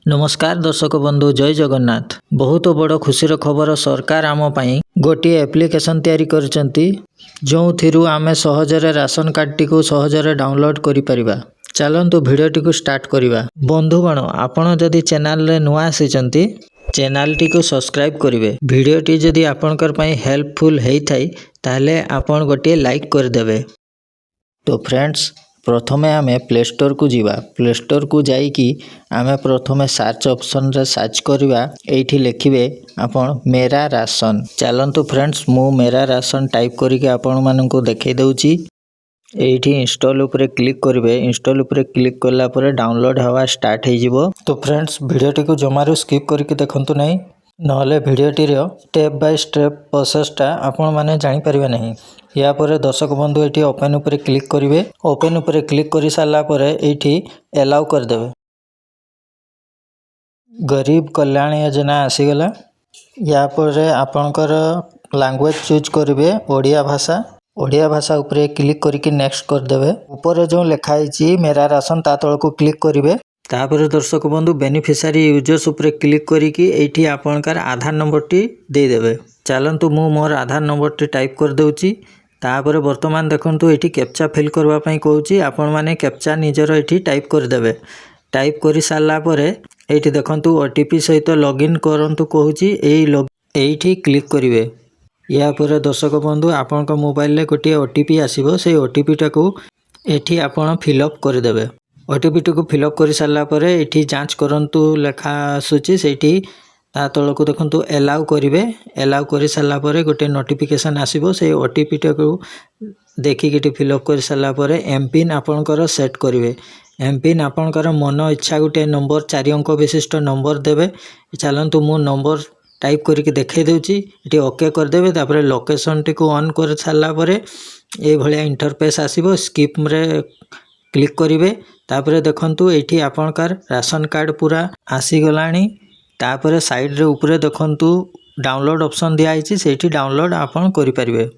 नमस्कार दर्शक बंधु जय जगन्नाथ। बहुत बड़ खुशीर खबर सरकार आम पाई गोटे एप्लिकेशन तैयारी करचंती जो थिरु आमे सहजरे राशन कार्ड टी को सहजरे डाउनलोड करि परिबा। चलंतु वीडियो टी को स्टार्ट करिबा। बंधुगण आपण जदि चैनल रे नुआ आसीचंती चैनल टी को सब्सक्राइब करिवे। वीडियो टी जदि आपनकर पाई हेल्पफुल हेई थाई ताले आपण गोटे लाइक कर देबे। तो फ्रेंड्स प्रथमे आमे प्ले स्टोर को जीवा। प्ले स्टोर को जाई कि आमे प्रथमे सर्च ऑप्शन रे सर्च करिवा। एठी लिखिबे आपण मेरा राशन। चलंतु फ्रेंड्स मु मेरा राशन टाइप करिके आपण माननकु देखै दउची। एठी इंस्टॉल ऊपर क्लिक करिवे। इंस्टॉल ऊपर क्लिक करला परे डाउनलोड हवा स्टार्ट हे जिवो। तो फ्रेंड्स वीडियो टी को जमारो स्किप करके देखंतु नै नहले वीडियो टी रो स्टेप बाय स्टेप प्रोसेस टा आपण माने जानि परिबे नहीं। या परे दर्शक बंधु एठी ओपन ऊपर क्लिक करिवे। ओपन ऊपर क्लिक करि साला परे एठी अलाउ कर देबे। गरीब कल्याण योजना आसी गला। या परे आपनकर लैंग्वेज चूज करिवे ओडिया भाषा। ओडिया भाषा ऊपर क्लिक करके नेक्स्ट कर देबे। ऊपर जो लिखा हिची मेरा राशन ता तळ को क्लिक करिवे। तापर दर्शक बंधु बेनिफिशियरी यूजर्स ऊपर क्लिक करिकी एठी आपनकर आधार नंबर टी दे देबे। चलंतु मु मोर आधार नंबर टी टाइप कर दउची। तापर वर्तमान देखंतु एठी कैप्चा फिल करबा पई कहूची। आपण माने कैप्चा निजर एठी टाइप कर देबे। टाइप करि साला परे एठी देखंतु ओटीपी सहित लॉगिन करंतु कहूची। एठी क्लिक करिवे। या परे दर्शक बंधु आपनका मोबाइल रे गोटे ओटीपी आसीबो। से ओटीपी टाको एठी आपण फिल अप कर देबे। ओटीपी टाको फिल अप करि साला परे एठी जांच करंतु लेखा आसुची। सेठी ता तळको देखंतु अलाउ करिवे। अलाउ करि साला परे गोटे नोटिफिकेशन आसीबो। से ओटीपी टाको देखि केटी फिल अप करि साला परे एम पिन आपनकर सेट करिवे। एम पिन आपनकर मन इच्छा गोटे नंबर 4 अंक विशिष्ट नंबर देबे। चलंतु मु नंबर टाइप करके देखे दउची। एटी ओके कर देबे। तापर लोकेशन टी को ऑन कर साला परे ए भलिया इंटरफेस आसीबो। स्किप रे क्लिक करिवे। तापर देखंतु एठी आपनकर राशन कार्ड पूरा आसी गलानी। तापर साइड रे ऊपर देखंतु डाउनलोड ऑप्शन दिया आइची। सेठी डाउनलोड आपण करि परिबे।